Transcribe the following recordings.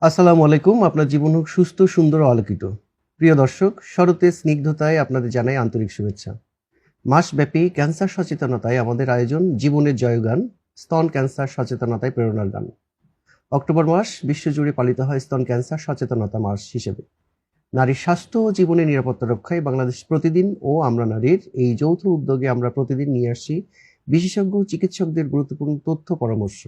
আসসালামু আলাইকুম। আপনার জীবন হোক সুস্থ, সুন্দর ও আলোকিত। প্রিয় দর্শক, শরতের স্নিগ্ধতায় আপনাদের জানাই আন্তরিক শুভেচ্ছা। মাসব্যাপী ক্যান্সার সচেতনতায় আমাদের আয়োজন জীবনের জয়গান, স্তন ক্যান্সার সচেতনতায় প্রেরণার গান। অক্টোবর মাস বিশ্বজুড়ে পালিত হয় স্তন ক্যান্সার সচেতনতা মাস হিসেবে। নারীর স্বাস্থ্য ও জীবনের নিরাপত্তা রক্ষায় বাংলাদেশ প্রতিদিন ও আমরা নারীর এই যৌথ উদ্যোগে আমরা প্রতিদিন নিয়ে আসছি বিশেষজ্ঞ চিকিৎসকদের গুরুত্বপূর্ণ তথ্য পরামর্শ।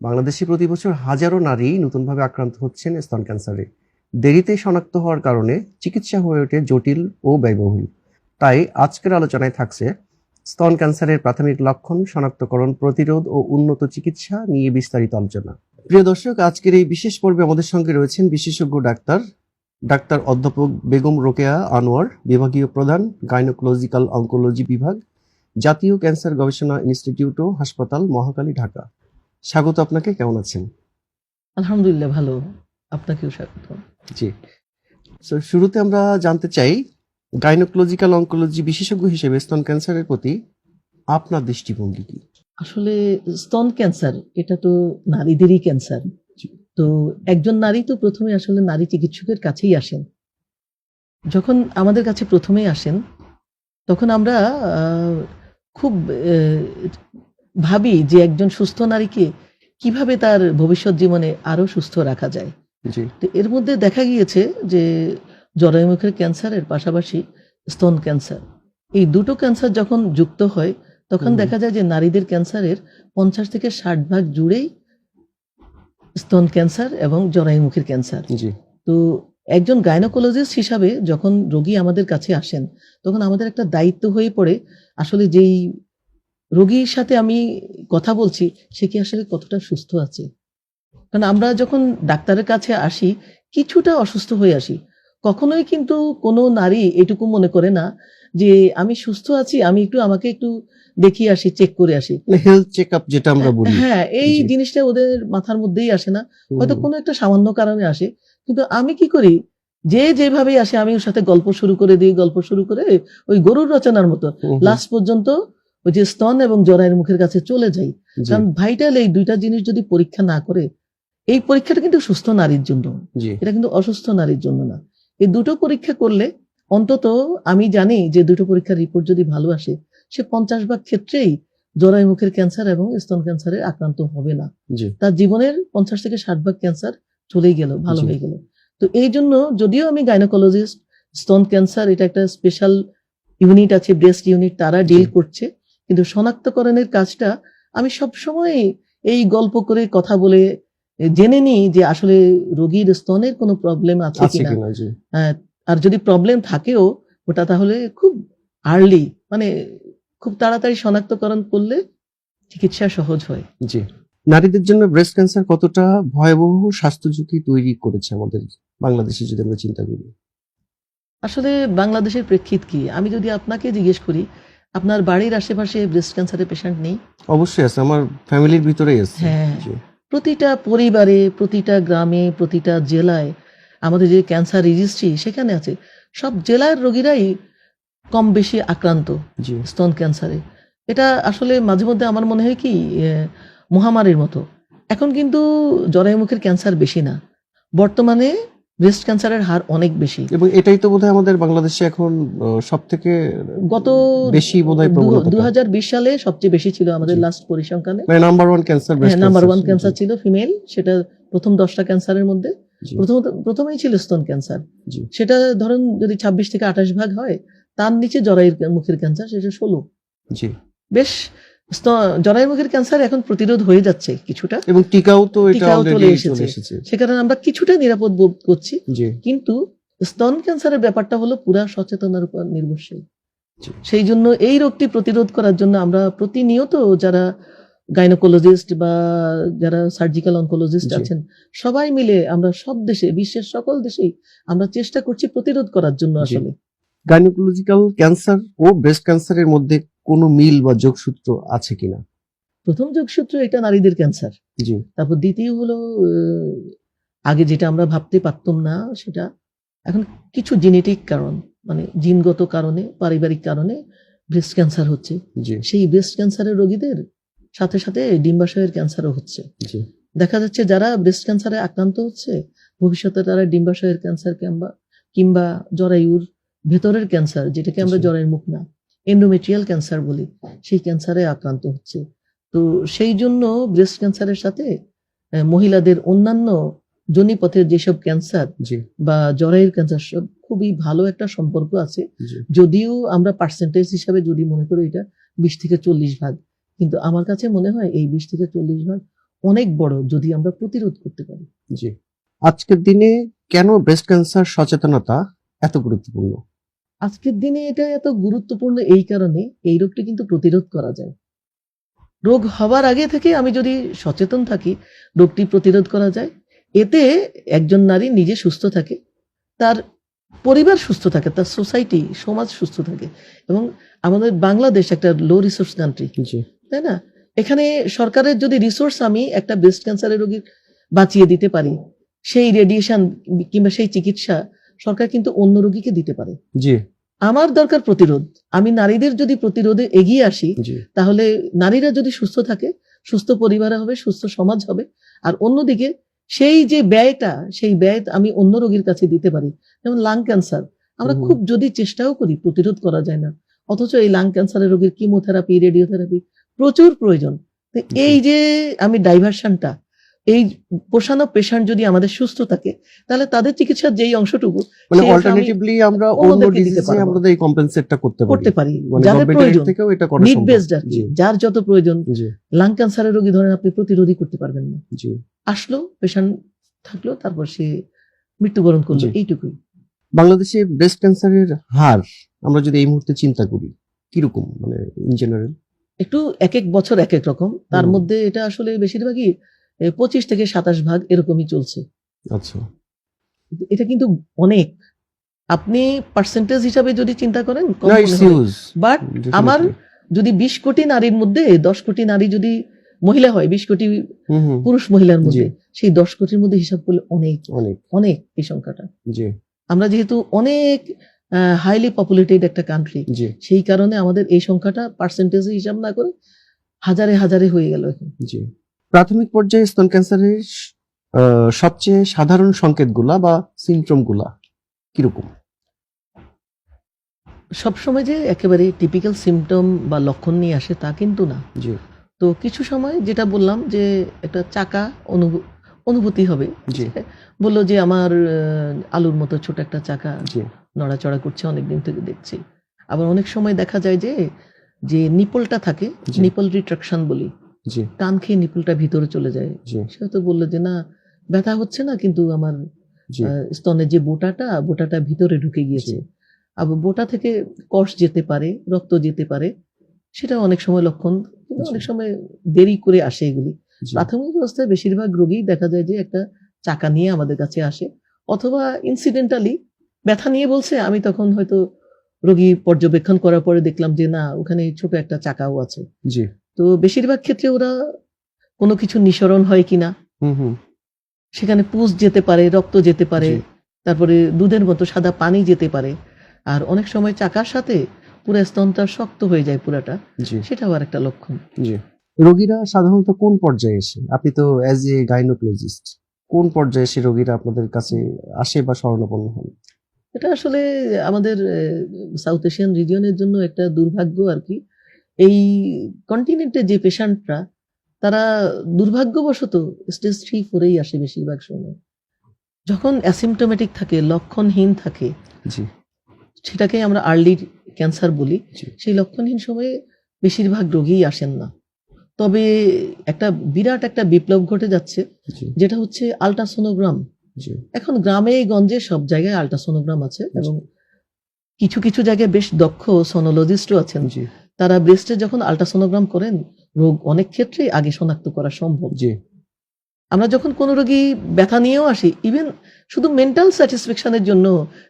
বাংলাদেশে প্রতি বছর হাজারো নারী নতুনভাবে আক্রান্ত হচ্ছেন স্তন ক্যান্সারে। দেরিতে শনাক্ত হওয়ার কারণে চিকিৎসা হয়ে ওঠে জটিল ও ব্যয়বহুল। তাই আজকের আলোচনায় থাকছে স্তন ক্যান্সারের প্রাথমিক লক্ষণ শনাক্তকরণ, প্রতিরোধ ও উন্নত চিকিৎসা নিয়ে বিস্তারিত আলোচনা। প্রিয় দর্শক, আজকের এই বিশেষ পর্বে আমাদের সঙ্গে রয়েছেন বিশেষজ্ঞ ডাক্তার অধ্যাপক বেগম রোকেয়া আনোয়ার, বিভাগীয় প্রধান, গাইনোকোলজিক্যাল অঙ্কোলজি বিভাগ, জাতীয় ক্যান্সার গবেষণা ইনস্টিটিউট ও হাসপাতাল, মহাখালী, ঢাকা। স্বাগত আপনাকে। কেমন আছেন? আলহামদুলিল্লাহ ভালো। আপনাকেও স্বাগত। জি। শুরুতে আমরা জানতে চাই, গাইনোকোলজিক্যাল অঙ্কোলজি বিশেষজ্ঞ হিসেবে স্তন ক্যান্সারের প্রতি আপনার দৃষ্টিভঙ্গি কি? আসলে স্তন ক্যান্সার এটা তো নারীদেরই ক্যান্সার। তো একজন নারী তো প্রথমে আসলে নারী চিকিৎসকের কাছেই আসেন। যখন আমাদের কাছে প্রথমেই আসেন তখন আমরা খুব ভাবি যে একজন সুস্থ নারীকে কিভাবে তার ভবিষ্যৎ জীবনে আরো সুস্থ রাখা যায়। জি। তো এর মধ্যে দেখা গিয়েছে যে জরায়ুমুখের ক্যান্সারের পাশাপাশি স্তন ক্যান্সার, এই দুটো ক্যান্সার যখন যুক্ত হয় তখন দেখা যায় যে নারীদের ক্যান্সারের 50 থেকে 60% জুড়েই স্তন ক্যান্সার এবং জরায়ুমুখের ক্যান্সার। জি। তো একজন গাইনোকোলজিস্ট হিসাবে যখন রোগী আমাদের কাছে আসেন তখন আমাদের একটা দায়িত্ব হয়ে পড়ে আসলে যেই রোগীর সাথে আমি কথা বলছি সে কি আসলে কতটা সুস্থ আছে। কারণ আমরা যখন ডাক্তারের কাছে আসি কিছুটা অসুস্থ হয়ে আসি, কখনোই কিন্তু কোনো নারী এটুকু মনে করে না যে আমি সুস্থ আছি, আমি আমাকে একটু দেখিয়ে আসি, চেক করে আসি। হেলথ চেকআপ যেটা আমরা বলি। হ্যাঁ, এই জি। জিনিসটা ওদের মাথার মধ্যেই আসে না। হয়তো কোনো একটা সামান্য কারণে আসে। কিন্তু আমি কি করি, যে যেভাবেই আসে আমি ওর সাথে গল্প শুরু করে দিই, গল্প শুরু করে ওই গরুর রচনার মতো লাস্ট পর্যন্ত ওই যে স্তন এবং জরায়ের মুখের কাছে চলে যাই। কারণ ভাইটাল এই দুইটা জিনিস যদি পরীক্ষা না করে, এই পরীক্ষাটা কিন্তু সুস্থ নারীর জন্য, এটা কিন্তু অসুস্থ নারীর জন্য না। এই দুটো পরীক্ষা করলে অন্তত আমি জানি যে দুটো পরীক্ষার রিপোর্ট যদি ভালো আসে সে 50% ক্ষেত্রেই জরায়ুমুখের ক্যান্সার এবং স্তন ক্যান্সারে আক্রান্ত হবে না। তার জীবনের 50 থেকে 60% ক্যান্সার চলেই গেল, ভালো হয়ে গেল। তো এই জন্য যদিও আমি গাইনোকোলজিস্ট, স্তন ক্যান্সার এটা একটা স্পেশাল ইউনিট আছে, ব্রেস্ট ইউনিট, তারা ডিল করছে, কিন্তু শনাক্তকরণের কাজটা আমি সবসময় এই গল্প করে কথা বলে জেনে নিই যে আসলে রোগীর স্তনের কোনো প্রবলেম আছে কিনা। আর যদি প্রবলেম থাকেও ওটা তাহলে খুব আর্লি, মানে খুব তাড়াতাড়ি শনাক্তকরণ করলে চিকিৎসা সহজ হয়। জি। নারীদের জন্য ব্রেস্ট ক্যান্সার কতটা ভয়াবহ স্বাস্থ্য ঝুঁকি তৈরি করেছে আমাদের বাংলাদেশে যদি আমরা চিন্তা করি? আসলে বাংলাদেশের প্রেক্ষিত কি, আমি যদি আপনাকে জিজ্ঞেস করি আপনার বাড়ির আশেপাশে ব্রেস্ট ক্যান্সারের পেশেন্ট নেই? অবশ্যই আছে, আমার ফ্যামিলির ভিতরেই আছে। হ্যাঁ, প্রতিটা পরিবারে, প্রতিটা গ্রামে, প্রতিটা জেলায় আমাদের যে ক্যান্সার রেজিস্ট্রি সেখানে আছে। সব জেলার রোগীরাই কম বেশি আক্রান্ত স্তন ক্যান্সারে। এটা আসলে মাঝে মধ্যে আমার মনে হয় কি মহামারীর মতো। এখন কিন্তু জরায়ুমুখের ক্যান্সার বেশি না, বর্তমানে ব্রেস্ট ক্যান্সারের হার অনেক বেশি, এবং এটাই তো বোধহয় আমাদের বাংলাদেশে এখন সবথেকে গত বেশি বোধহয় 2020 সালে সবচেয়ে বেশি ছিল আমাদের লাস্ট পরিসংখ্যানে। নাম্বার 1 ক্যান্সার, নাম্বার 1 ক্যান্সার ছিল ফিমেল, সেটা প্রথম 10টা ক্যান্সারের মধ্যে প্রথমেই ছিল স্তন ক্যান্সার। সেটা ধরুন যদি 26 থেকে 28% হয়, তার নিচে জরায়ুর মুখের ক্যান্সার সেটা 16। বেশ, জরায়ুর মুখের ক্যান্সার এখন প্রতিরোধ হয়ে যাচ্ছে কিছুটা, এবং টিকাও তো এটা চলে এসেছে, সে কারণে আমরা কিছুটা নিরাপদ বোধ করছি। কিন্তু স্তন ক্যান্সারের ব্যাপারটা হলো পুরা সচেতনার উপর নির্ভরশীল। সেই জন্য এই রোগটি প্রতিরোধ করার জন্য আমরা প্রতিনিয়ত যারা গাইনোকোলজিস্ট বা যারা সার্জিক্যাল অনকোলজিস্ট আছেন সবাই মিলে আমরা সব দেশে, বিশ্বের সকল দেশেই আমরা চেষ্টা করছি প্রতিরোধ করার জন্য। আসলে গাইনোকোলজিক্যাল ক্যান্সার ও ব্রেস্ট ক্যান্সারের মধ্যে কোনো মিল বা যোগসূত্র আছে কিনা? প্রথম যোগসূত্র এটা নারীদের ক্যান্সার। তারপর দ্বিতীয় হলো আগে যেটা আমরা ভাবতে পারতাম না সেটা এখন কিছু জেনেটিক কারণ, মানে জিনগত কারণে, পারিবারিক কারণে ব্রেস্ট ক্যান্সার হচ্ছে। সেই ব্রেস্ট ক্যান্সারের রোগীদের সাথে সাথে ডিম্বাশয়ের ক্যান্সারও হচ্ছে। দেখা যাচ্ছে যারা ব্রেস্ট ক্যান্সারে আক্রান্ত হচ্ছে ভবিষ্যতে তারা ডিম্বাশয়ের ক্যান্সার কিংবা জরায়ুর ভেতরের ক্যান্সার, যেটাকে আমরা আচ্ছা। জরায়ুর মুখ না এন্ডোমেট্রিয়াল ক্যান্সার বলি, সেই ক্যান্সারে আক্রান্ত হচ্ছে। তো সেই জন্য ব্রেস্ট ক্যান্সারের সাথে মহিলাদের অন্যান্য যোনিপথের যেসব ক্যান্সার জি বা জরায়ুর ক্যান্সার সব খুবই ভালো একটা সম্পর্ক আছে। জি যদিও আমরা পার্সেন্টেজ হিসাবে যদি মনে করি এটা 20 থেকে 40 ভাগ, কিন্তু আমার কাছে মনে হয় এই 20 থেকে 40 ভাগ অনেক বড় যদি আমরা প্রতিরোধ করতে পারি। জি আজকের দিনে কেন ব্রেস্ট ক্যান্সার সচেতনতা এত গুরুত্বপূর্ণ? আজকের দিনে এটা এত গুরুত্বপূর্ণ এই কারণে, এই রোগটি কিন্তু প্রতিরোধ করা যায়। রোগ হওয়ার আগে থেকে আমি যদি সচেতন থাকি, রোগটি প্রতিরোধ করা যায়। এতে একজন নারী নিজে সুস্থ থাকে, তার পরিবার সুস্থ থাকে, তার সোসাইটি সমাজ সুস্থ থাকে। এবং আমাদের বাংলাদেশ একটা লো রিসোর্স কান্ট্রি, জি তাই না? এখানে সরকারের যদি রিসোর্স আমি একটা ব্রেস্ট ক্যান্সারের রোগীর বাঁচিয়ে দিতে পারি, সেই রেডিয়েশন কিংবা সেই চিকিৎসা সরকার কিন্তু অন্য রোগীকে দিতে পারে। জি আমার দরকার প্রতিরোধ। আমি নারীদের যদি প্রতিরোধে এগিয়ে আসি, জি তাহলে নারীরা যদি সুস্থ থাকে, সুস্থ পরিবার হবে, সুস্থ সমাজ হবে। আর অন্যদিকে সেই যে ব্যয়টা, সেই ব্যয় আমি অন্য রোগীর কাছে দিতে পারি। যেমন লাং ক্যান্সার, আমরা হুম। খুব যদি চেষ্টাও করি প্রতিরোধ করা যায় না, অথচ এই লাং ক্যান্সারের রোগীর কিমোথেরাপি, রেডিওথেরাপি প্রচুর প্রয়োজন। তো এই যে আমি ডাইভারশনটা, এই পোষানো পেশেন্ট যদি আমাদের সুস্থ থাকে, তাহলে তাদের চিকিৎসার যেই অংশটুকু মানে সেই অংশ আমি অল্টারনেটিভলি আমরা অন্য অন্যদেরকে দিতে ডিজিজে পারবো। আমরা এই কম্পেনসেটটা করতে পারি। করতে পারি মানে যাদের গভর্নমেন্টের প্রয়োজন, থেকেও এটা করা নিড সম্ভব। বেসড আর কি। জি যার যত প্রয়োজন। জি লাং ক্যান্সারের রোগী ধরেন আপনি প্রতিরোধী করতে পারবেন না, জি আসলো পেশেন্ট থাকলো, তারপর সে মৃত্যুবরণ করলো, জি। এইটুকুই। বাংলাদেশে ব্রেস্ট ক্যান্সারের হার আমরা যদি এই মুহূর্তে চিন্তা করি কিরকম, মানে ইন জেনারেল? একটু এক এক বছর এক এক রকম, তার হুম। মধ্যে এটা আসলে বেশিরভাগই 25 থেকে 27 ভাগ এরকমই চলছে। আচ্ছা এটা কিন্তু অনেক, আপনি পার্সেন্টেজ হিসাবে যদি চিন্তা করেন কম না, মনে ইটস হবে। হিউজ। বাট আমার যদি 20 কোটি নারীর মধ্যে 10 কোটি নারী যদি মহিলা হয়, 20 কোটি পুরুষ মহিলার মধ্যে, সেই 10 কোটির মধ্যে হিসাব করলে অনেক অনেক অনেক এই সংখ্যাটা। জি আমরা যেহেতু অনেক হাইলি পপুলেটেড একটা কান্ট্রি, জি সেই কারণে আমাদের এই সংখ্যাটা পার্সেন্টেজ হিসাব না করে হাজারে হাজারে হয়ে গেল এখন। জি। প্রাথমিক পর্যায়ে স্তন ক্যান্সারের সবচেয়ে সাধারণ সংকেতগুলা বা সিমটমগুলা কিরকম? সবসময় যে একেবারে টিপিক্যাল সিমটম বা লক্ষণ নিয়ে আসে তা কিন্তু না। জি তো কিছু সময় যেটা বললাম যে একটা চাকা অনুভূতি হবে, জি বললো যে আমার আলুর মতো ছোট একটা চাকা জি নড়াচড়া করছে, অনেকদিন থেকে দেখছি। আবার অনেক সময় দেখা যায় যে নিপলটা থাকে, জি। নিপল রিট্রাকশন বলি, জি টান খেয়ে নিপলটা ভিতরে চলে যায়। জি সে হয়তো বললো যে না ব্যথা হচ্ছে না, কিন্তু আমার জি স্তনের যে বোটাটা ভিতরে ঢুকে গিয়েছে। জি। আবার বোটা থেকে কষ যেতে পারে, রক্ত যেতে পারে, সেটা অনেক সময় লক্ষণ, কিন্তু জি। অনেক সময় দেরি করে আসে এগুলি। জি প্রাথমিক অবস্থায় বেশিরভাগ রোগী দেখা যায় যে একটা চাকা নিয়ে আমাদের কাছে আসে, অথবা ইনসিডেন্টালি ব্যথা নিয়ে বলছে, আমি তখন হয়তো রোগী পর্যবেক্ষণ করার পরে দেখলাম যে না ওখানে ছোট একটা চাকাও আছে। জি তো বেশিরভাগ ক্ষেত্রে ওরা কোনো কিছু নিঃসরণ হয় কিনা, হুম সেখানে পুষ যেতে পারে, রক্ত যেতে পারে, জি। তারপরে দুধের মতো সাদা পানি যেতে পারে। আর অনেক সময় চাকার সাথে পুরো স্তনটা শক্ত হয়ে যায় পুরাটা, জি সেটাও আর একটা লক্ষণ। জি। রোগীরা সাধারণত কোন পর্যায়ে এসে, আপনি তো অ্যাজ এ গাইনোকোলজিস্ট, কোন পর্যায়ে এসে রোগীরা আপনাদের কাছে আসে বা শরণাপন্ন হন? এটা আসলে আমাদের সাউথ এশিয়ান রিজিয়নের জন্য একটা দুর্ভাগ্য আর কি। এই কন্টিনেন্টে যে পেশেন্টরা, তারা দুর্ভাগ্যবশত স্টেজ 3-4-এই আসে বেশিরভাগ সময়। যখন অ্যাসিমটোমেটিক থাকে, লক্ষণহীন থাকে, জি সেটাকে আমরা আর্লি ক্যান্সার বলি, জি সেই লক্ষণহীন সময়ে বেশিরভাগ রোগীই আসেন না। তবে একটা বিরাট একটা বিপ্লব ঘটে যাচ্ছে, জি যেটা হচ্ছে আল্ট্রাসোনোগ্রাম। জি এখন গ্রামে গঞ্জে সব জায়গায় আল্ট্রাসোনোগ্রাম আছে, এবং কিছু কিছু জায়গায় বেশ দক্ষ সোনোলজিস্টও আছেন। জি তারা ব্রেস্টে যখন আল্ট্রাসোনোগ্রাম করেন, রোগ অনেক ক্ষেত্রেই আগে শনাক্ত করা সম্ভব। জি আমরা যখন কোনো রোগী ব্যথা নিয়েও আসি, ইভেন শুধু মেন্টাল স্যাটিসফ্যাকশনের জন্য,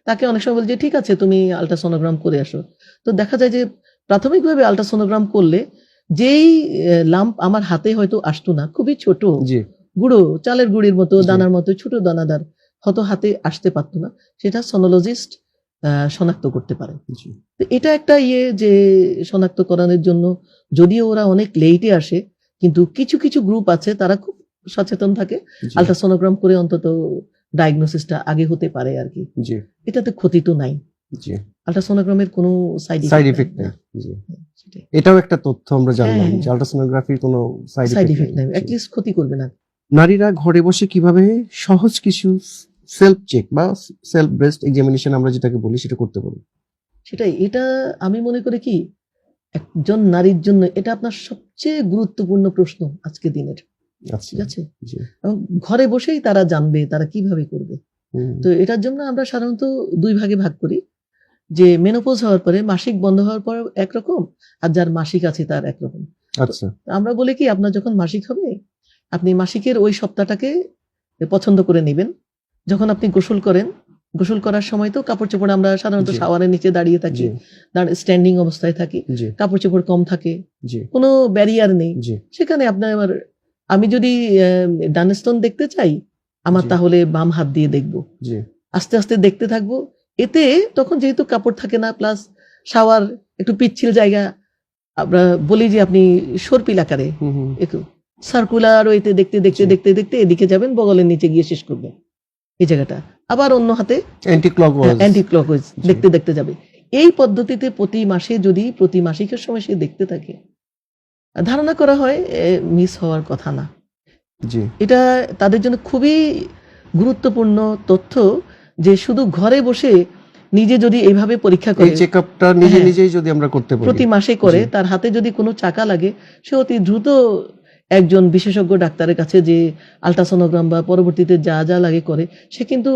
তাকে অনেক সময় বলি যে ঠিক আছে তুমি আল্ট্রাসোনোগ্রাম করে আসো। তো দেখা যায় যে প্রাথমিকভাবে আল্ট্রাসোনোগ্রাম করলে যেই লাম্প আমার হাতে হয়তো আসতো না, খুবই ছোট জি গুঁড়ো, চালের গুঁড়ির মতো, জি। দানার মতো ছোট দানাদার, হয়তো হাতে আসতে পারতো না, সেটা সোনোলজিস্ট শনাক্ত করতে পারে। জি তো এটা একটা যে শনাক্তকরণের জন্য, যদিও ওরা অনেক লেটে আসে, কিন্তু কিছু কিছু গ্রুপ আছে তারা খুব সচেতন থাকে, জি, আলট্রাসোনোগ্রাম করে অন্তত ডায়াগনোসিসটা আগে হতে পারে আর কি। জি, এটাতে ক্ষতি তো নাই, জি, আলট্রাসোনোগ্রামের কোনো সাইড সাইড ইফেক্ট ইফেক্ট নাই। নেই। জি, সেটাই, এটাও একটা তথ্য আমরা জানলাম হ্যাঁ, যে আল্ট্রাসোনোগ্রাফির কোনো সাইড সাইড ইফেক্ট ইফেক্ট নেই। নাই, জি। অ্যাটলিস্ট ক্ষতি করবে না। নারীরা ঘরে বসে কিভাবে সহজ কিছু সেলফ চেক বা সেলফ ব্রেস্ট এক্সামিনেশন আমরা যেটাকে বলি সেটা করতে পারি? সেটাই, এটা আমি মনে করি কি, একজন নারীর জন্য এটা আপনার সবচেয়ে গুরুত্বপূর্ণ প্রশ্ন আজকে দিনের। আচ্ছা, ঠিক আছে, জি, এবং ঘরে বসেই তারা জানবে তারা কিভাবে করবে। হুম, তো এটার জন্য আমরা সাধারণত দুই ভাগে ভাগ করি, যে মেনোপজ হওয়ার পরে মাসিক বন্ধ হওয়ার পর একরকম, আর যার মাসিক আছে তার একরকম। আচ্ছা, আমরা বলি কি, আপনার যখন মাসিক হবে আপনি মাসিকের ওই সপ্তাহটাকে পছন্দ করে নেবেন। যখন আপনি গোসল করেন, গোসল করার সময় তো কাপড় চোপড় আমরা সাধারণত জি, শাওয়ারের নিচে দাঁড়িয়ে থাকি, জি, স্ট্যান্ডিং অবস্থায় থাকি, জি, কাপড় চোপড় কম থাকে, জি, কোনো ব্যারিয়ার নেই। জি, সেখানে আপনার আমি যদি ডান স্তন দেখতে চাই, আমার জি, তাহলে বাম হাত দিয়ে দেখব, জি, আস্তে আস্তে দেখতে থাকবো। এতে তখন যেহেতু কাপড় থাকে না, প্লাস শাওয়ার একটু পিচ্ছিল জায়গা, আমরা বলি যে আপনি সর্পিল আকারে হুম, হুম, একটু সার্কুলার ওয়েতে দেখতে দেখতে জি। দেখতে দেখতে এদিকে যাবেন, বগলের নিচে গিয়ে শেষ করবেন এই জায়গাটা, আবার অন্য হাতে অ্যান্টি ক্লকওয়াইজ। অ্যান্টি ক্লকওয়াইজ জি, দেখতে দেখতে যাবে। এই পদ্ধতিতে প্রতি মাসে যদি প্রতি মাসিকের সময় সে দেখতে থাকে, ধারণা করা হয় মিস হওয়ার কথা না। জি। এটা তাদের জন্য খুবই গুরুত্বপূর্ণ তথ্য, যে শুধু ঘরে বসে নিজে যদি এইভাবে পরীক্ষা এই করে চেকআপটা নিজে হ্যাঁ, নিজেই যদি আমরা করতে পারি। প্রতি মাসে করে, জি, তার হাতে যদি কোনো চাকা লাগে, সে অতি দ্রুত একজন বিশেষজ্ঞ ডাক্তারের কাছে যে আলট্রাসোনোগ্রাম বা পরবর্তীতে যা যা লাগে করে, সে কিন্তু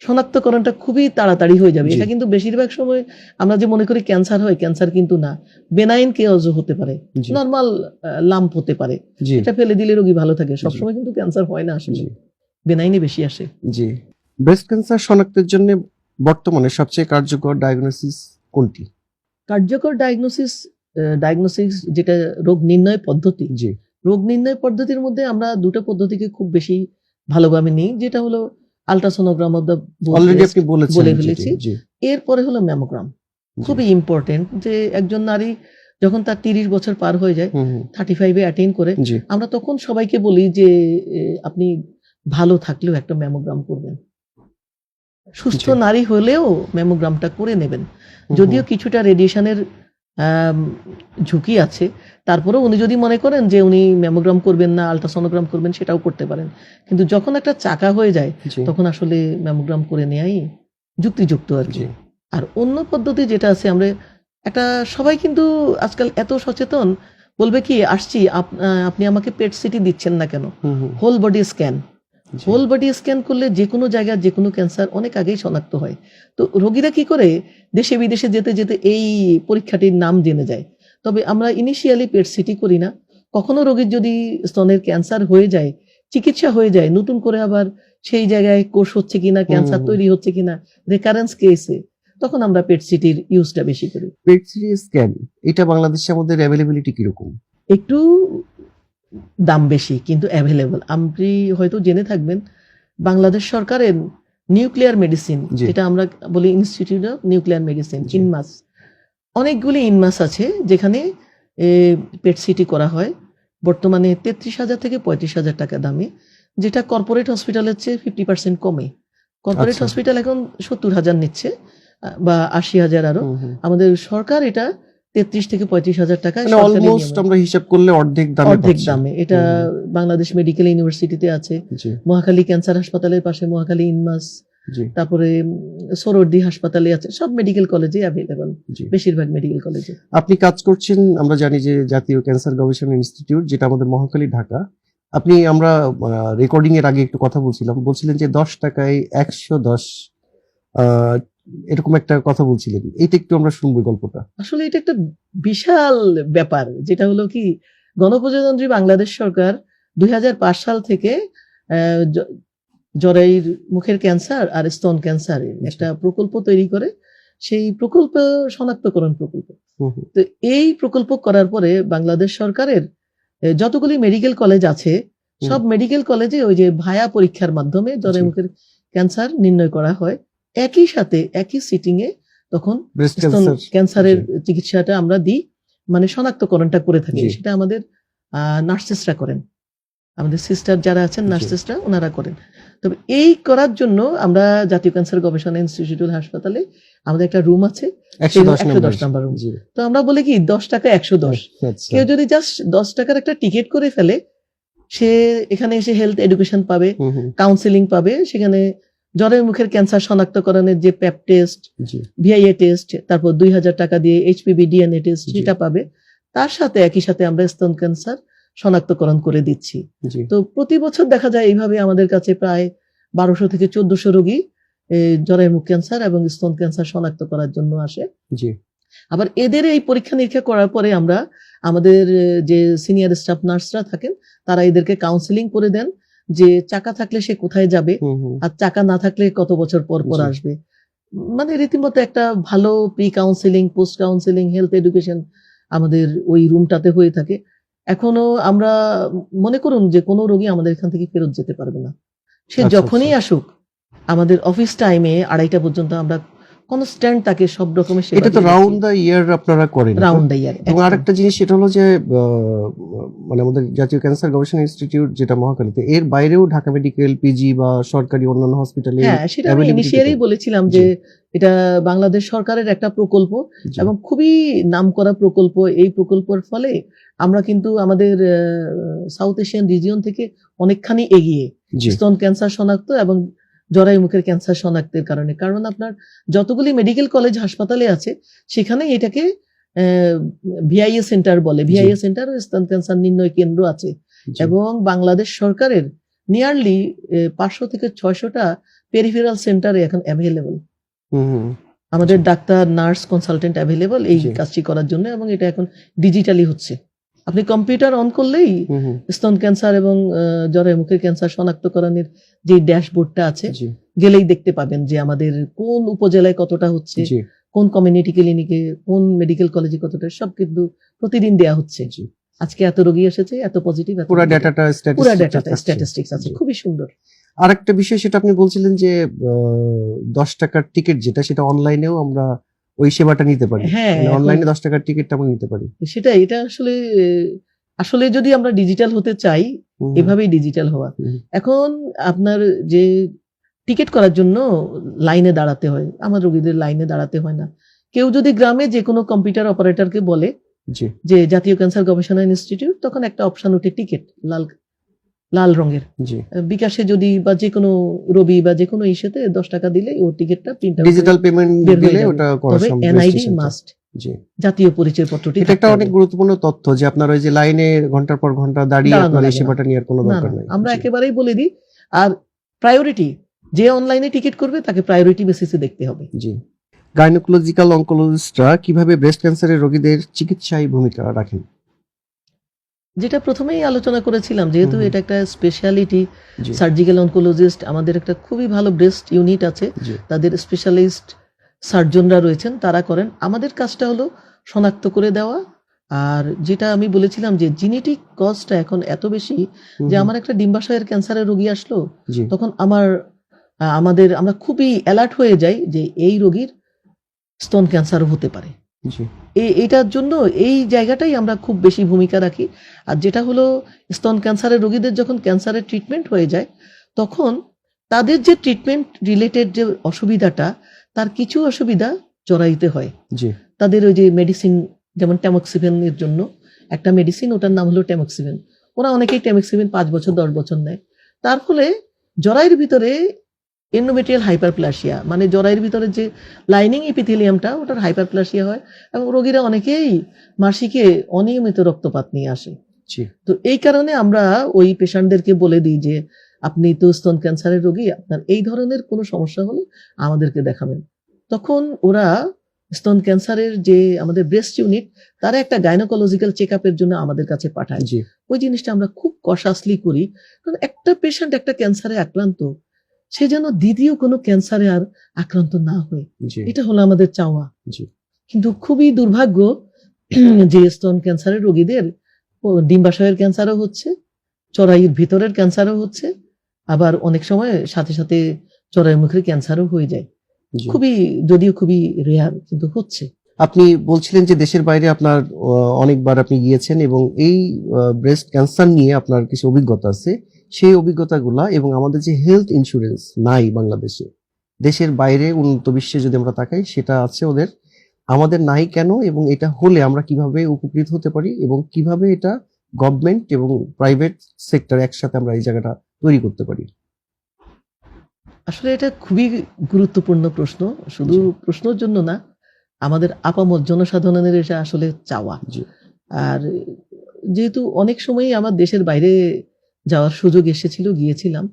শনাক্তকরণটা খুবই তাড়াতাড়ি হয়ে যাবে। জি, এটা কিন্তু বেশিরভাগ সময় আমরা যে মনে করি ক্যান্সার হয়, ক্যান্সার কিন্তু না, বেনাইন কেওজও হতে পারে, জি, নর্মাল লাম্প হতে পারে, জি, এটা ফেলে দিলে রোগী ভালো থাকে। জি, সবসময় কিন্তু ক্যান্সার হয় না, আসলে জি, বেনাইনে বেশি আসে। জি। ব্রেস্ট ক্যান্সার শনাক্তের জন্য বর্তমানে সবচেয়ে কার্যকর ডায়াগনোসিস কোনটি? কার্যকর ডায়াগনোসিস যেটা রোগ নির্ণয় পদ্ধতি, জি, রোগ নির্ণয় পদ্ধতির মধ্যে আমরা দুটো পদ্ধতিকে খুব বেশি ভালোভাবে নিই, যেটা হলো আলট্রাসোনোগ্রাম অফ দ্য অলরেডি আপনি বলেছেন। বলে জি, জি, ফেলেছি। জি, এরপরে হলো ম্যামোগ্রাম, জি, খুবই ইম্পর্টেন্ট। যে একজন নারী যখন তার 30 বছর পার হয়ে যায়, হুম, হুম, 35-এ অ্যাটেইন করে, জি, আমরা তখন সবাইকে বলি যে আপনি ভালো থাকলেও একটা ম্যামোগ্রাম করবেন, সুস্থ জি, নারী হলেও ম্যামোগ্রামটা করে নেবেন। হুম, যদিও হুম, কিছুটা রেডিয়েশনের ঝুঁকি আছে, তারপরেও উনি যদি মনে করেন যে উনি ম্যামোগ্রাম করবেন না, আলট্রাসোনোগ্রাম করবেন, সেটাও করতে পারেন। কিন্তু যখন একটা চাকা হয়ে যায়, জি, তখন আসলে ম্যামোগ্রাম করে নেয়াই যুক্তিযুক্ত আর কি। জি, আর অন্য পদ্ধতি যেটা আছে, আমরা একটা, সবাই কিন্তু আজকাল এত সচেতন, বলবে কি, আসছি আপনি আমাকে পেট সিটি দিচ্ছেন না কেন, হুম, হুম, হোল বডি স্ক্যান। জি, হোল বডি স্ক্যান করলে যে কোনো জায়গার যে কোনো ক্যান্সার অনেক আগেই শনাক্ত হয়। তো রোগীরা কি করে, দেশে বিদেশে যেতে যেতে এই পরীক্ষাটির নাম জেনে যায়। তবে আমরা ইনিশিয়ালি পেট সিটি করি না। কখনো রোগীর যদি স্তনের ক্যান্সার হয়ে যায়, চিকিৎসা হয়ে যায়, নতুন করে আবার সেই জায়গায় কোষ হচ্ছে কিনা, হুম, ক্যান্সার হুম। তৈরি হচ্ছে কিনা, রেকারেন্স কেসে, তখন আমরা পেট সিটির ইউজটা বেশি করি। পেট সিটি স্ক্যান এটা বাংলাদেশে আমাদের অ্যাভেলেবিলিটি কিরকম? একটু দাম বেশি কিন্তু অ্যাভেলেবল। আপনি হয়তো জেনে থাকবেন, বাংলাদেশ সরকারের নিউক্লিয়ার মেডিসিন, জি, যেটা আমরা বলি ইনস্টিটিউট অফ নিউক্লিয়ার মেডিসিন, জি, ইনমাস, অনেকগুলি ইনমাস আছে যেখানে পেট সিটি করা হয়। বর্তমানে 33,000 থেকে 35,000 টাকা দামে, যেটা কর্পোরেট হসপিটালের চেয়ে 50% কমে। কর্পোরেট আচ্ছা, হসপিটাল এখন 70,000 নিচ্ছে, বা 80,000 আরো। হুম, হুম। আমাদের সরকার এটা 33 থেকে 35,000 টাকায় মানে সরকারি অলমোস্ট নিয়মে, আমরা হিসাব করলে অর্ধেক দামে অর্ধেক পাচ্ছি। দামে। এটা হুম, হুম, বাংলাদেশ মেডিকেল ইউনিভার্সিটিতে আছে, জি, মহাখালী ক্যান্সার হাসপাতালের পাশে মহাখালী ইনমাস, জি, তারপরে সোহরাওয়ার্দী হাসপাতালে আছে, সব মেডিকেল কলেজে অ্যাভেলেবল, জি। বেশিরভাগ মেডিকেল কলেজে। আপনি কাজ করছেন আমরা জানি যে জাতীয় ক্যান্সার গবেষণা ইনস্টিটিউট, যেটা আমাদের মহাখালী, ঢাকা। আপনি আমরা রেকর্ডিং এর আগে একটু কথা বলছিলেন যে 10 টাকায় 110 আহ, এরকম একটা কথা বলছিলেন। এটা একটু আমরা শুনবো গল্পটা। আসলে এটা একটা বিশাল ব্যাপার, যেটা হলো কি, গণপ্রজাতন্ত্রী বাংলাদেশ সরকার 2005 সাল থেকে জরায়ুর মুখের ক্যান্সার আর স্তন ক্যান্সারের একটা প্রকল্প তৈরি করে, সেই প্রকল্প শনাক্তকরণ প্রকল্প। হুম, হুম, তো এই প্রকল্প করার পরে বাংলাদেশ সরকারের যতগুলি মেডিকেল কলেজ আছে, হুম, সব মেডিকেল কলেজে ওই যে ভায়া পরীক্ষার মাধ্যমে জি। জরায়ুমুখের ক্যান্সার নির্ণয় করা হয়। একই সাথে একই সিটিং এ তখন ব্রেস্ট স্তন ক্যান্সার। ক্যান্সারের চিকিৎসাটা আমরা দিই, মানে শনাক্তকরণটা করে থাকি। জি, সেটা আমাদের নার্সেসরা করেন। আমাদের সিস্টার যারা আছেন, নার্স জি। সিস্টার, ওনারা করেন। তবে এই করার জন্য আমরা জাতীয় ক্যান্সার গবেষণা ইনস্টিটিউট হাসপাতালে আমাদের একটা রুম আছে, 110 110 নাম্বার রুম। জি। তো আমরা বলি কি 10 টাকা 110, আচ্ছা। কেউ যদি জাস্ট 10 টাকার একটা টিকিট করে ফেলে, সে এখানে এসে হেলথ এডুকেশন পাবে, হুম, হুম, কাউন্সিলিং পাবে, সেখানে জ্বরের মুখের ক্যান্সার শনাক্তকরণের যে প্যাপ টেস্ট, জি। ভিআইএ টেস্ট, তারপর 2000 টাকা দিয়ে এইচপিভি ডিএনএ টেস্ট জি। সেটা পাবে। তার সাথে একই সাথে আমরা স্তন ক্যান্সার শনাক্তকরণ করে দিচ্ছি। জি। তো প্রতি বছর দেখা যায় এইভাবে আমাদের কাছে প্রায় 1200 থেকে 1400 রোগী জ্বরের মুখ ক্যান্সার এবং স্তন ক্যান্সার শনাক্ত করার জন্য আসে। জি। আবার এদের এই পরীক্ষা নিরীক্ষা করার পরে আমরা আমাদের যে সিনিয়র স্টাফ নার্সরা থাকেন, তারা এদেরকে কাউন্সিলিং করে দেন যে চাকা থাকলে সে কোথায় যাবে, হুম, হুম, আর চাকা না থাকলে কত বছর পর পর জি। আসবে। মানে রীতিমতো একটা ভালো pre counselling, post counselling, health education আমাদের ওই রুমটাতে হয়ে থাকে। এখনো আমরা মনে করুন যে কোনো রোগী আমাদের এখান থেকে ফেরত যেতে পারবে না, সে আচ্ছা, যখনই আচ্ছা। আসুক। আমাদের অফিস টাইমে 2:30 পর্যন্ত আমরা কনস্ট্যান্ট তাকে সব রকমের সেবা এটা তো রাউন্ড দ্য ইয়ার আপনারা করেন, রাউন্ড দ্য ইয়ার। এবং আরেকটা জিনিস সেটা হলো যে মানে আমাদের জাতীয় ক্যান্সার গবেষণা ইনস্টিটিউট যেটা মহাখালীতে, এর বাইরেও ঢাকা মেডিকেল, পিজি বা সরকারি অন্যান্য হসপিটালে হ্যাঁ, সেটা আমি availability ইনিশিয়ালি টা? বলেছিলাম জি। যে এটা বাংলাদেশ সরকারের একটা প্রকল্প জি। এবং খুবই নামকরা প্রকল্প। এই প্রকল্পের ফলে আমরা কিন্তু আমাদের সাউথ এশিয়ান রিজিয়ন থেকে অনেকখানি এগিয়ে জি। স্তন ক্যান্সার শনাক্ত এবং জরায়ু মুখের ক্যান্সার শনাক্তের কারণে। কারণ আপনার যতগুলি মেডিকেল কলেজ হাসপাতালে আছে সেখানে এটাকে ভিআইএ সেন্টার বলে। ভিআইএ সেন্টার ও স্তন ক্যান্সার নির্ণয় কেন্দ্র আছে জি। এবং বাংলাদেশ সরকারের নিয়ারলি 500 থেকে 600টা পেরিফেরাল সেন্টারে এখন অ্যাভেলেবল। হুম, হুম, আমাদের ডাক্তার, নার্স, কনসালটেন্ট অ্যাভেলেবল এই জি। কাজটি করার জন্য, এবং এটা এখন ডিজিটালি হচ্ছে। আপনি কম্পিউটার অন করলেই হুম, হুম, স্তন ক্যান্সার এবং জরায়ু মুখের ক্যান্সার শনাক্তকরণের যে ড্যাশবোর্ডটা আছে, জি। গেলেই দেখতে পাবেন যে আমাদের কোন উপজেলায় কতটা হচ্ছে, জি। কোন কমিউনিটি ক্লিনিকে, কোন মেডিকেল কলেজে কতটা, সব কিন্তু প্রতিদিন দেয়া হচ্ছে। জি। আজকে এত রোগী এসেছে, এত পজিটিভ, পুরো ডেটাটা পুরো ডাটাটা স্ট্যাটিস্টিক্স আছে, জি। খুবই সুন্দর। আরেকটা বিষয় সেটা আপনি বলছিলেন যে 10 টাকার টিকিট যেটা, সেটা অনলাইনেও আমরা ওই সেবাটা নিতে পারি। হ্যাঁ, মানে এখন অনলাইনে 10 টাকার টিকিটটা আমরা নিতে পারি। সেটাই, এটা আসলে আসলে যদি আমরা ডিজিটাল হতে চাই, হুম, এভাবেই ডিজিটাল হওয়া। হুম, এখন আপনার যে টিকিট করার জন্য লাইনে দাঁড়াতে হয়, আমার রোগীদের লাইনে দাঁড়াতে হয় না। কেউ যদি গ্রামে যে কোনো কম্পিউটার অপারেটরকে বলে জি। যে জাতীয় ক্যান্সার গবেষণা ইনস্টিটিউট, তখন একটা অপশন উঠে টিকিট, লাল রঙের। জি। বিকাশে যদি বা যে কোনো রবি বা যে কোনো ইস্যুতে 10 টাকা দিলে ও টিকিটটা প্রিন্ট আউট ডিজিটাল পেমেন্ট বের হয়ে দিলে যাবে। ওটা করা তবে সম্ভব। এনআইডি রেজিস্ট্রেশনটা। মাস্ট, জি। জাতীয় পরিচয়পত্রটি এটা একটা থাকতে অনেক হবে। গুরুত্বপূর্ণ তথ্য যে আপনার ওই যে লাইনে ঘন্টার পর ঘন্টা দাঁড়িয়ে দাঁড়ানো আপনার এই লাগে না। সেবাটা নেওয়ার কোনো না, দরকার না, নাই। আমরা জি। একেবারেই বলে দিই। আর প্রায়োরিটি, যে অনলাইনে টিকিট করবে তাকে প্রায়োরিটি বেসিসে দেখতে হবে। জি। গাইনোকোলজিক্যাল অনকোলজিস্টরা কিভাবে ব্রেস্ট ক্যান্সারের রোগীদের চিকিৎসায় ভূমিকা রাখেন? যেটা প্রথমেই আলোচনা করেছিলাম, যেহেতু হুম, হুম। এটা একটা স্পেশালিটি, জি। সার্জিক্যাল অনকোলজিস্ট, আমাদের একটা খুবই ভালো ব্রেস্ট ইউনিট আছে, জি। তাদের স্পেশালিস্ট সার্জনরা রয়েছেন, তারা করেন। আমাদের কাজটা হলো শনাক্ত করে দেওয়া। আর যেটা আমি বলেছিলাম যে জিনেটিক কজটা এখন এত বেশি হুম, যে হুম। আমার একটা ডিম্বাশয়ের ক্যান্সারের রোগী আসলো, জি। তখন আমরা খুবই অ্যালার্ট হয়ে যাই যে এই রোগীর স্তন ক্যান্সারও হতে পারে। জি। এইটার জন্য এই জায়গাটাই আমরা খুব বেশি ভূমিকা রাখি। আর যেটা হলো, স্তন ক্যান্সারের রোগীদের যখন ক্যান্সারের ট্রিটমেন্ট হয়ে যায়, তখন তাদের যে ট্রিটমেন্ট রিলেটেড যে অসুবিধাটা, তার কিছু অসুবিধা জরাইতে হয়। জি। তাদের ওই যে মেডিসিন, যেমন ট্যামক্সিফেনের জন্য একটা মেডিসিন, ওটার নাম হলো ট্যামক্সিফেন। ওরা অনেকেই ট্যামক্সিফেন 5 বছর 10 বছর নেয়। তার ফলে জরায়ুর ভিতরে এন্ডোমেট্রিয়াল হাইপারপ্লাসিয়া, মানে জরায়ুর ভিতরে যে লাইনিং এপিথেলিয়ামটা, ওটার হাইপারপ্লাসিয়া হয় এবং রোগীরা অনেকেই মাসিকে অনিয়মিত রক্তপাত নিয়ে আসে। জি। তো এই কারণে আমরা ওই পেশেন্টদেরকে বলে দিই যে আপনি তো স্তন ক্যান্সারের রোগী, আপনার এই ধরনের কোনো সমস্যা হলে আমাদেরকে দেখাবেন। তখন ওরা স্তন ক্যান্সারের যে আমাদের ব্রেস্ট ইউনিট, তারা একটা গাইনোকোলজিক্যাল চেকআপের জন্য আমাদের কাছে পাঠায়। জি। ওই জিনিসটা আমরা খুব কশাসলি করি, কারণ একটা পেশেন্ট একটা ক্যান্সারে আক্রান্ত, সে যেন দ্বিতীয় কোনো ক্যান্সারে আর আক্রান্ত না হয়, জি। এটা হলো আমাদের চাওয়া। জি। কিন্তু খুবই দুর্ভাগ্য যে স্তন ক্যান্সারের রোগীদের ডিম্বাশয়ের ক্যান্সারও হচ্ছে, জরায়ুর ভিতরের ক্যান্সারও হচ্ছে, আবার অনেক সময় সাথে সাথে জরায়ু মুখের ক্যান্সারও হয়ে যায়। জি। যদিও খুবই রেয়ার, কিন্তু হচ্ছে। আপনি বলছিলেন যে দেশের বাইরে আপনার অনেকবার আপনি গিয়েছেন এবং এই ব্রেস্ট ক্যান্সার নিয়ে আপনার কিছু অভিজ্ঞতা আছে, সেই অভিজ্ঞতাগুলা এবং আমাদের যে হেলথ ইন্স্যুরেন্স নাই বাংলাদেশে, দেশের বাইরে উন্নত বিশ্বে যদি আমরা তাকাই সেটা আছে ওদের, আমাদের নাই কেন এবং এটা হলে আমরা কিভাবে উপকৃত হতে পারি এবং কিভাবে এটা গভর্নমেন্ট এবং প্রাইভেট সেক্টর একসাথে আমরা এই জায়গাটা তৈরি করতে পারি? আসলে এটা খুবই গুরুত্বপূর্ণ প্রশ্ন, শুধু জি। প্রশ্নের জন্য না, আমাদের আপামর জনসাধারণের এটা আসলে চাওয়া। জি। আর যেহেতু অনেক সময়ই আমার দেশের বাইরে যাওয়ার সুযোগ এসেছিল, গিয়েছিলাম।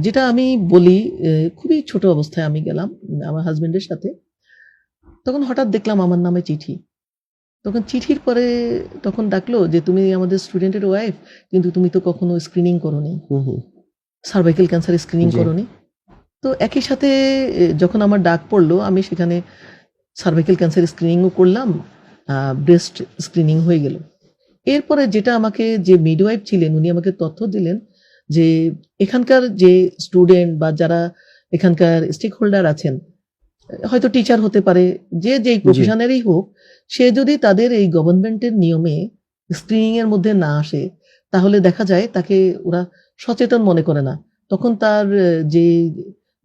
যেটা আমি বলি, খুবই ছোট অবস্থায় আমি গেলাম আমার হাজবেন্ডের সাথে। তখন হঠাৎ দেখলাম আমার নামে চিঠি। তখন চিঠির পরে তখন ডাকলো যে, "তুমি আমাদের স্টুডেন্টের ওয়াইফ, কিন্তু তুমি তো কখনো স্ক্রিনিং করোনি। হুম হুম। সার্ভাইকাল ক্যান্সার স্ক্রিনিং জি। করোনি।" তো একই সাথে যখন আমার ডাক পড়লো, আমি সেখানে সার্ভাইকাল ক্যান্সার স্ক্রিনিংও করলাম, ব্রেস্ট স্ক্রিনিং হয়ে গেল। এরপরে যেটা আমাকে যে মিডওয়াইফ ছিলেন উনি আমাকে তথ্য দিলেন যে এখানকার যে স্টুডেন্ট বা যারা এখানকার স্টেক হোল্ডার আছেন, হয়তো টিচার হতে পারে, যে যেই প্রফেশনেরই হোক, সে যদি তাদের এই গভর্নমেন্টের নিয়মে স্ক্রিনিং এর মধ্যে না আসে, তাহলে দেখা যায় তাকে ওরা সচেতন মনে করে না। তখন তার যে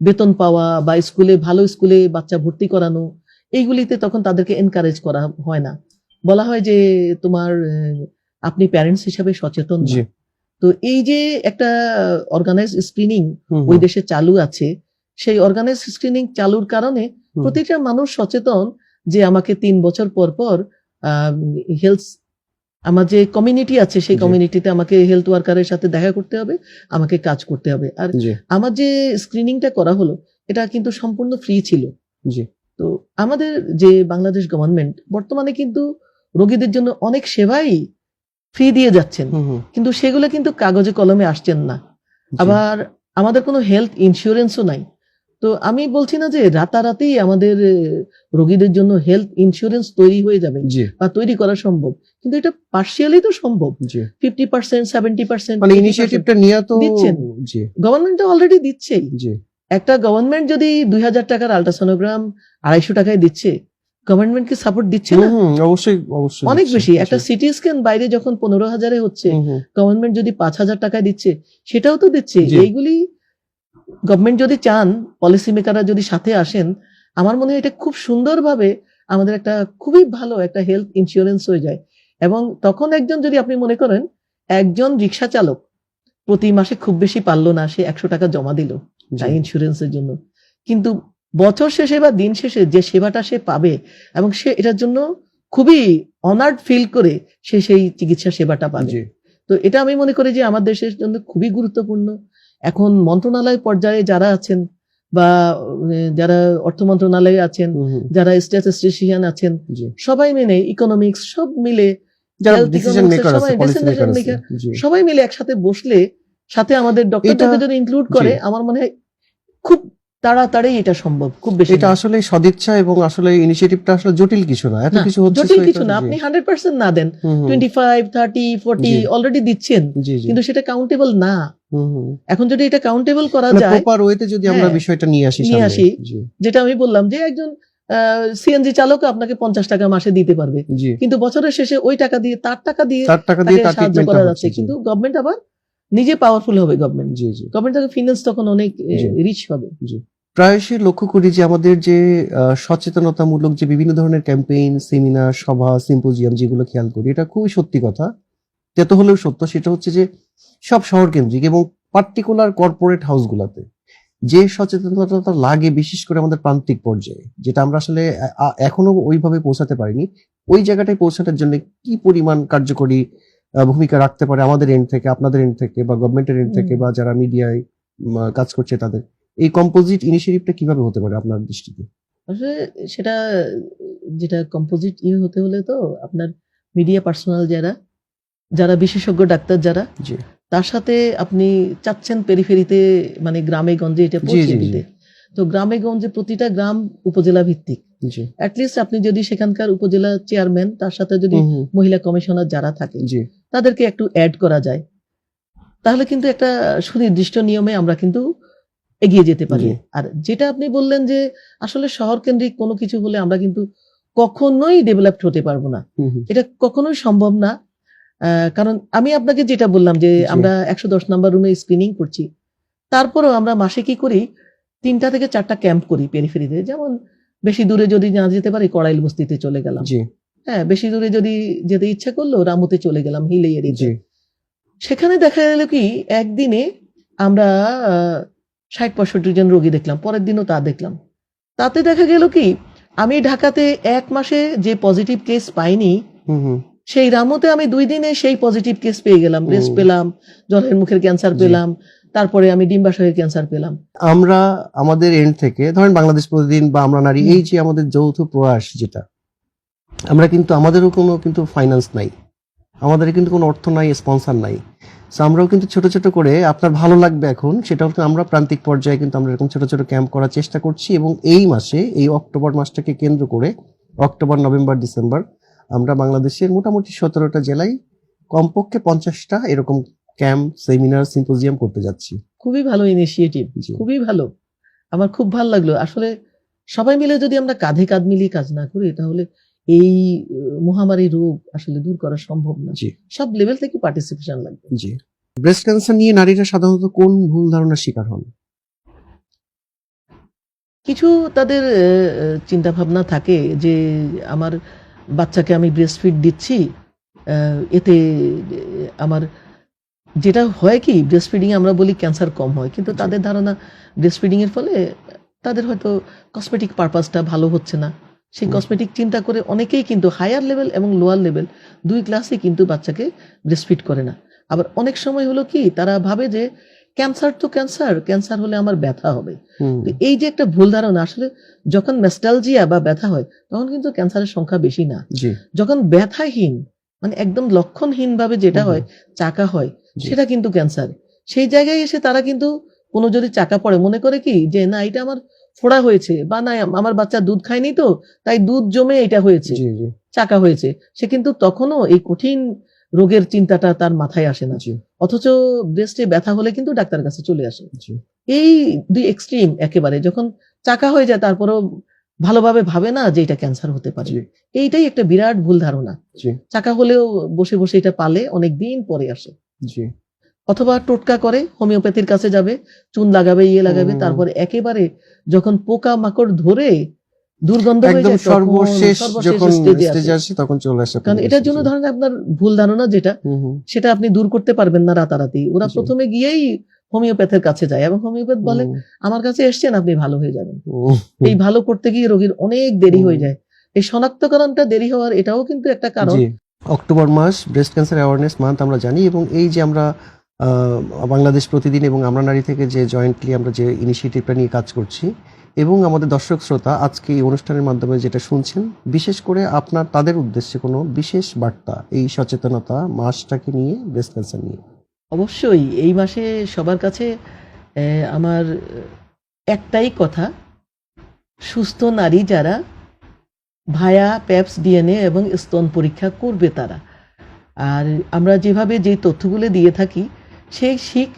বেতন পাওয়া বা স্কুলে, ভালো স্কুলে বাচ্চা ভর্তি করানো, এইগুলিতে তখন তাদেরকে এনকারেজ করা হয় না। বলা হয় যে তোমার আপনি প্যারেন্টস হিসাবে সচেতন না। জি। তো এই যে একটা অর্গানাইজ স্ক্রিনিং হুম ওই হুম। দেশে চালু আছে, সেই অর্গানাইজ স্ক্রিনিং চালুর কারণে হুম। প্রতিটা মানুষ সচেতন যে আমাকে ৩ বছর পর পর হেলথ, আমার যে কমিউনিটি আছে সেই জি। কমিউনিটিতে আমাকে হেলথ ওয়ার্কারের সাথে দেখা করতে হবে, আমাকে কাজ করতে হবে। আর জি। আমার যে স্ক্রিনিংটা করা হলো এটা কিন্তু সম্পূর্ণ ফ্রি ছিল। জি। তো আমাদের যে বাংলাদেশ গভর্নমেন্ট বর্তমানে কিন্তু রোগীদের জন্য অনেক সেবাই ফ্রি দিয়ে যাচ্ছেন, হুম হুম। কিন্তু সেগুলো কিন্তু কাগজে কলমে আসছেন না। জি। আবার আমাদের কোনো হেলথ ইন্স্যুরেন্সও নাই। তো আমি বলছি না যে রাতারাতি আমাদের রোগীদের জন্য হেলথ ইন্স্যুরেন্স তৈরি হয়ে যাবে জি। বা তৈরি করা সম্ভব, কিন্তু এটা পার্শিয়ালি তো সম্ভব। জি। 50%, 70%, মানে ইনিশিয়েটিভটা নিয়ে তো দিচ্ছেন। জি। গভর্নমেন্ট অলরেডি দিচ্ছেই। জি। একটা গভর্নমেন্ট যদি ২,০০০ টাকার আল্ট্রাসোনোগ্রাম ২৫০ টাকায় দিচ্ছে, গভর্নমেন্টকে সাপোর্ট দিচ্ছে না? হুম হুম, অবশ্যই অবশ্যই অনেক দিচ্ছে। বেশি। একটা জি। সিটি স্ক্যান বাইরে যখন ১৫,০০০ হচ্ছে, হুম হুম। গভর্নমেন্ট যদি ৫,০০০ টাকায় দিচ্ছে, সেটাও তো দিচ্ছে। জি। এইগুলি গভর্নমেন্ট যদি চান, পলিসি মেকাররা যদি সাথে আসেন, আমার মনে হয় এটা খুব সুন্দরভাবে আমাদের একটা খুবই ভালো একটা হেলথ ইন্স্যুরেন্স হয়ে যায়। এবং তখন একজন, যদি আপনি মনে করেন একজন রিক্সা চালক প্রতি মাসে খুব বেশি পারল না, সে ১০০ টাকা জমা দিল জি। তার ইন্স্যুরেন্সের জন্য। কিন্তু বছর শেষে বা দিন শেষে যে সেবাটা সে পাবে এবং সে এটার জন্য খুবই অনার্ড ফিল করে সে সেই চিকিৎসা সেবাটা পাবে। জি। তো এটা আমি মনে করি যে আমার দেশের জন্য খুবই গুরুত্বপূর্ণ। এখন মন্ত্রণালয় পর্যায়ে যারা আছেন বা যারা অর্থ মন্ত্রণালয়ে আছেন, হুম হুম। যারা স্ট্যাটিস্টিশিয়ান আছেন, জি। সবাই মিলে, ইকোনমিক্স সব মিলে, যারা হেলথ ডিসিশন ইকোনমিক্সের মেকার আছে, সবাই পলিসি মেকার ডিসিশন আছে। মেকার জি। সবাই মিলে একসাথে বসলে, সাথে আমাদের এটা ডক্টরদেরকে যদি ইনক্লুড জি। করে, আমার মনে হয় খুব তাড়াতাড়ি এটা সম্ভব, খুব বেশি এটা না। আসলে সদিচ্ছা এবং আসলে ইনিশিয়েটিভটা আসলে জটিল কিছু না, এত না, কিছু হচ্ছে জটিল তো কিছু এটা না। জি। আপনি 100% না দেন, হুম হুম। 25, 30, 40 জি। অলরেডি দিচ্ছেন, জি জি। কিন্তু সেটা কাউন্টেবল না। হুম হুম। এখন যদি এটা কাউন্টেবল করা মানে যায়, প্রপার ওয়েতে যদি আমরা হ্যাঁ, বিষয়টা নিয়ে আসি নিয়ে সামনে। আসি, জি। যেটা আমি বললাম যে একজন সিএনজি চালক আপনাকে ৫০ টাকা মাসে দিতে পারবে, জি। কিন্তু বছরের শেষে ওই টাকা দিয়ে, তার টাকা দিয়ে তার টাকা দিয়ে তাকে তার সাহায্য ট্রিটমেন্টটা করা হচ্ছে। যাচ্ছে। জি। কিন্তু গভর্নমেন্ট আবার নিজে পাওয়ারফুল হবে, গভর্নমেন্ট জি জি। গভর্নমেন্ট তাকে ফিনান্স তখন অনেক জি। রিচ হবে। জি। প্রায়শই লক্ষ্য করি যে আমাদের যে সচেতনতামূলক যে বিভিন্ন ধরনের ক্যাম্পেইন, সেমিনার, সভা, সিম্পোজিয়াম যেগুলো খেয়াল করি, এটা খুবই সত্যি কথা, যত হলেও সত্য, সেটা হচ্ছে যে সব শহর কেন্দ্রিক এবং পার্টিকুলার কর্পোরেট হাউসগুলোতে যে সচেতনতা লাগে, বিশেষ করে আমাদের প্রান্তিক পর্যায়ে, যেটা আমরা আসলে এখনো ওইভাবে পৌঁছাতে পারিনি, ওই জায়গাটায় পৌঁছানোর জন্য কি পরিমাণ কার্যকরী ভূমিকা রাখতে পারে আমাদের এন্ড থেকে, আপনাদের এন্ড থেকে, বা গভর্নমেন্টের এন্ড থেকে, বা যারা মিডিয়ায় কাজ করছে তাদের, এই কম্পোজিট ইনিশিয়েটিভটা কিভাবে হতে পারে আপনার দৃষ্টিতে? আসলে সেটা, যেটা কম্পোজিট হতে হলে তো আপনার মিডিয়া পার্সোনাল যারা, যারা বিশেষজ্ঞ ডাক্তার যারা, জি তার সাথে আপনি চাচ্ছেন পেরিফেরিতে, মানে গ্রামে গঞ্জে এটা জি পৌঁছে জি জি। দিতে। তো গ্রামে গঞ্জে প্রতিটা গ্রাম উপজেলা ভিত্তিক, জি। অ্যাটলিস্ট আপনি যদি সেখানকার উপজেলা চেয়ারম্যান, তার সাথে যদি হুম হুম। মহিলা কমিশনার যারা থাকে, জি তাদেরকে একটু অ্যাড করা যায়, তাহলে কিন্তু একটা সুনির্দিষ্ট নিয়মে আমরা কিন্তু এগিয়ে যেতে পারি। জি। আর যেটা আপনি বললেন যে আসলে শহর কেন্দ্রিক কোনো কিছু হলে আমরা কিন্তু কখনোই ডেভেলপড হতে পারবো না। এটা কখনোই সম্ভব না। কারণ আমি আপনাকে যেটা বললাম যে জি। আমরা 110 নাম্বার রুমে স্ক্রিনিং করছি, তারপরেও আমরা মাসে কি করি 3টা থেকে 4টা ক্যাম্প করি পেরিফেরিতে। যেমন বেশি দূরে যদি না যেতে পারি কড়াইল বস্তিতে চলে গেলাম, জি। হ্যাঁ বেশি দূরে যদি যেতে ইচ্ছা করলো রামুতে চলে গেলাম, হিলে এরিয়াতে। জি। সেখানে দেখা গেল কি একদিনে আমরা 60-65 জন রোগী দেখলাম, পরের দিনও তা দেখলাম। তাতে দেখা গেল কি আমি ঢাকাতে 1 মাসে যে পজিটিভ কেস পাইনি, সেই রামুতে আমি 2 দিনে সেই পজিটিভ কেস পেয়ে গেলাম। ব্রেস্ট পেলাম, জলের মুখের ক্যান্সার জি। পেলাম, তারপরে আমি ডিম্বাশয়ের ক্যান্সার পেলাম। আমরা আমাদের এন্ড থেকে ধরেন বাংলাদেশ প্রতিদিন বা আমরা নারী, এই যে আমাদের যৌথ প্রয়াস, যেটা আমরা কিন্তু আমাদেরও কোনো কিন্তু ফাইন্যান্স নাই, আমাদের কিন্তু কোনো অর্থ নাই, স্পন্সর নাই। So আমরাও কিন্তু ছোট ছোট করে, আপনার ভালো লাগবে এখন, সেটা হচ্ছে আমরা প্রান্তিক পর্যায়ে কিন্তু আমরা এরকম ছোট ছোট ক্যাম্প করার চেষ্টা করছি। এবং এই মাসে, এই অক্টোবর মাসটাকে কেন্দ্র করে, অক্টোবর, নভেম্বর, ডিসেম্বর আমরা বাংলাদেশের মোটামুটি 17টা জেলায় কমপক্ষে 50টা এরকম ক্যাম্প, সেমিনার, সিম্পোজিয়াম করতে যাচ্ছি। খুবই ভালো ইনিশিয়েটিভ, জি। খুবই ভালো। আমার খুব ভালো লাগলো। আসলে সবাই মিলে যদি আমরা কাঁধে কাঁধ মিলিয়ে কাজ না করি, তাহলে এই মহামারী রোগ আসলে দূর করা সম্ভব না। জি। সব লেভেল থেকে পার্টিসিপেশন লাগবে। জি। ব্রেস্ট ক্যান্সার নিয়ে নারীরা সাধারণত কোন ভুল ধারণার শিকার হন? কিছু তাদের চিন্তা ভাবনা থাকে যে আমার বাচ্চাকে আমি ব্রেস্ট ফিড দিচ্ছি, এতে আমার যেটা হয় কি ব্রেস্ট ফিডিং আমরা বলি ক্যান্সার কম হয়, কিন্তু তাদের ধারণা ব্রেস্ট ফিডিং এর ফলে তাদের হয়তো কসমেটিক পারপাসটা ভালো হচ্ছে না। সেই কসমেটিক চিন্তা করে অনেকেই কিন্তু হায়ার লেভেল এবং লোয়ার লেভেল 2 ক্লাসে কিন্তু বাচ্চাকে ব্রেস্ট ফিড করে না। আবার অনেক সময় হলো কি তারা ভাবে যে ক্যান্সার তো ক্যান্সার, ক্যান্সার হলে আমার ব্যথা হবে। তো এই যে একটা ভুল ধারণা, আসলে যখন ম্যাস্টালজিয়া বা ব্যথা হয় তখন কিন্তু ক্যান্সারের সংখ্যা বেশি না। জি। যখন ব্যথাহীন মানে একদম লক্ষণহীন ভাবে যেটা হয়, চাকা হয়, জি। সেটা কিন্তু ক্যান্সার। সেই জায়গায় এসে তারা কিন্তু কোনো যদি চাকা পড়ে মনে করে কি যে না এটা আমার ফোড়া হয়েছে, বা না আমার বাচ্চা দুধ খায়নি তো তাই দুধ জমে এটা হয়েছে, জি। জি। চাকা হয়েছে। সে কিন্তু তখনও এই কঠিন রোগের চিন্তাটা তার মাথায় আসে না। জি। অথচ ব্রেস্টে ব্যথা হলে কিন্তু ডাক্তারের কাছে চলে আসে। জি। এই 2 এক্সট্রিম একেবারে, যখন চাকা হয়ে যায় তারপরেও ভালোভাবে ভাবে না যে এটা ক্যান্সার হতে পারে। জি। এইটাই একটা বিরাট ভুল ধারণা। জি। চাকা হলেও বসে বসে এটা পালে অনেক দিন পরে আসে। জি। অথবা টোটকা করে হোমিওপ্যাথির কাছে যাবে, চুন লাগাবে, ইয়ে লাগাবে, তারপরে একেবারে যখন পোকা মাকড় ধরে দুর্গন্ধ হয়ে একদম যায় তখন সর্বশেষ যখন স্টেজে স্টেজে আসে। আসে তখন চলে আসে। কারণ এটার জন্য ধরেন আপনার ভুল ধারণা যেটা, সেটা আপনি দূর করতে পারবেন না রাতারাতি। ওরা জি। প্রথমে গিয়েই হোমিওপ্যাথের কাছে যায় এবং হোমিওপ্যাথ বলে আমার কাছে এসছেন আপনি ভালো হয়ে যাবেন। এই ভালো করতে গিয়ে রোগীর অনেক দেরি হয়ে যায়। এই শনাক্তকরণটা দেরি হওয়ার এটাও কিন্তু একটা কারণ। জি। অক্টোবর মাস ব্রেস্ট ক্যান্সার অ্যাওয়ারনেস মান্থ আমরা জানি, এবং এই যে আমরা বাংলাদেশ প্রতিদিন এবং আমরা নারী থেকে যে জয়েন্টলি আমরা যে ইনিশিয়েটিভটা নিয়ে কাজ করছি, এবং আমাদের দর্শক শ্রোতা আজকে এই অনুষ্ঠানের মাধ্যমে যেটা শুনছেন, বিশেষ করে আপনার তাদের উদ্দেশ্যে কোনো বিশেষ বার্তা, এই সচেতনতা মাসটাকে নিয়ে, ব্রেস্ট ক্যান্সার নিয়ে? অবশ্যই এই মাসে সবার কাছে আমার একটাই কথা, সুস্থ নারী যারা ভায়া প্যাপস ডিএনএ এবং স্তন পরীক্ষা করবে তারা। আর আমরা যেভাবে যে তথ্যগুলো দিয়ে থাকি সেই শিখ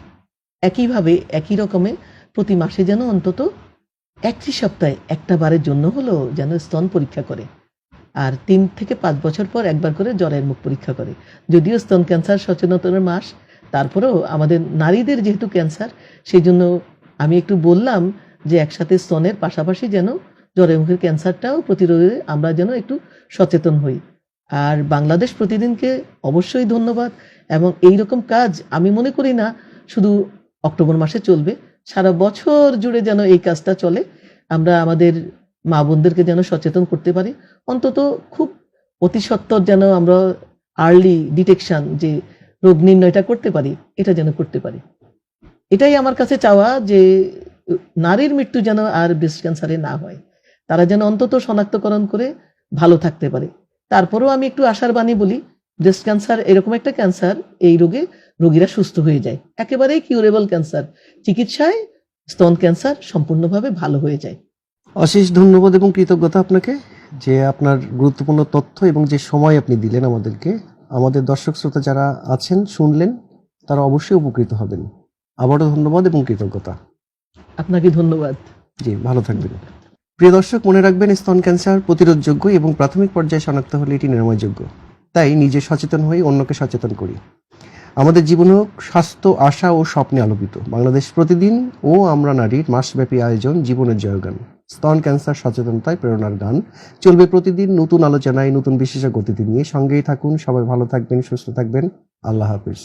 একইভাবে একই রকমে প্রতি মাসে যেন অন্তত 31 সপ্তাহে একটা বারের জন্য হলো যেন স্তন পরীক্ষা করে, আর 3 থেকে 5 বছর পর একবার করে জ্বরের মুখ পরীক্ষা করে। যদিও স্তন ক্যান্সার সচেতনতার মাস, তারপরেও আমাদের নারীদের যেহেতু ক্যান্সার, সেই জন্য আমি একটু বললাম যে একসাথে স্তনের পাশাপাশি যেন জ্বরের মুখের ক্যান্সারটাও প্রতিরোধে আমরা যেন একটু সচেতন হই। আর বাংলাদেশ প্রতিদিনকে অবশ্যই ধন্যবাদ। এবং এই রকম কাজ আমি মনে করি না শুধু অক্টোবর মাসে চলবে, সারা বছর জুড়ে যেন এই কাজটা চলে। আমরা আমাদের মা বোনদেরকে যেন সচেতন করতে পারি, অন্তত খুব অতি সত্বর যেন আমরা আর্লি ডিটেকশন, যে রোগ নির্ণয়টা করতে পারি, এটা যেন করতে পারি। এটাই আমার কাছে চাওয়া, যে নারীর মৃত্যু যেন আর ব্রেস্ট ক্যান্সারে না হয়, তারা যেন অন্তত শনাক্তকরণ করে ভালো থাকতে পারে। তারপরেও আমি একটু আশার বাণী বলি, ব্রেস্ট ক্যান্সার এরকম একটা ক্যান্সার, এই রোগে রোগীরা সুস্থ হয়ে যায়, একেবারেই কিউরেবল ক্যান্সার, চিকিৎসায় স্তন ক্যান্সার সম্পূর্ণভাবে ভালো হয়ে যায়। অশেষ ধন্যবাদ এবং কৃতজ্ঞতা আপনাকে, যে আপনার গুরুত্বপূর্ণ তথ্য এবং যে সময় আপনি দিলেন আমাদেরকে। আমাদের দর্শক শ্রোতা যারা আছেন, শুনলেন, তারা অবশ্যই উপকৃত হবেন। আবারও ধন্যবাদ এবং কৃতজ্ঞতা। আপনাকে ধন্যবাদ। জি, ভালো থাকবেন। প্রিয় দর্শক, মনে রাখবেন স্তন ক্যান্সার প্রতিরোধযোগ্য এবং প্রাথমিক পর্যায়ে শনাক্ত হলে এটি নিরাময়যোগ্য। তাই নিজে সচেতন হয়ে অন্যকে সচেতন করি। আমাদের জীবন হোক স্বাস্থ্য, আশা ও স্বপ্নে আলোকিত। বাংলাদেশ প্রতিদিন ও আমরা নারীর মাসব্যাপী আয়োজন জীবনের জয়গান, স্তন ক্যান্সার সচেতনতায় প্রেরণার গান চলবে প্রতিদিন নতুন আলোচনায়, নতুন বিশেষজ্ঞ অতিথি নিয়ে। সঙ্গেই থাকুন। সবাই ভালো থাকবেন, সুস্থ থাকবেন। আল্লাহ হাফিজ।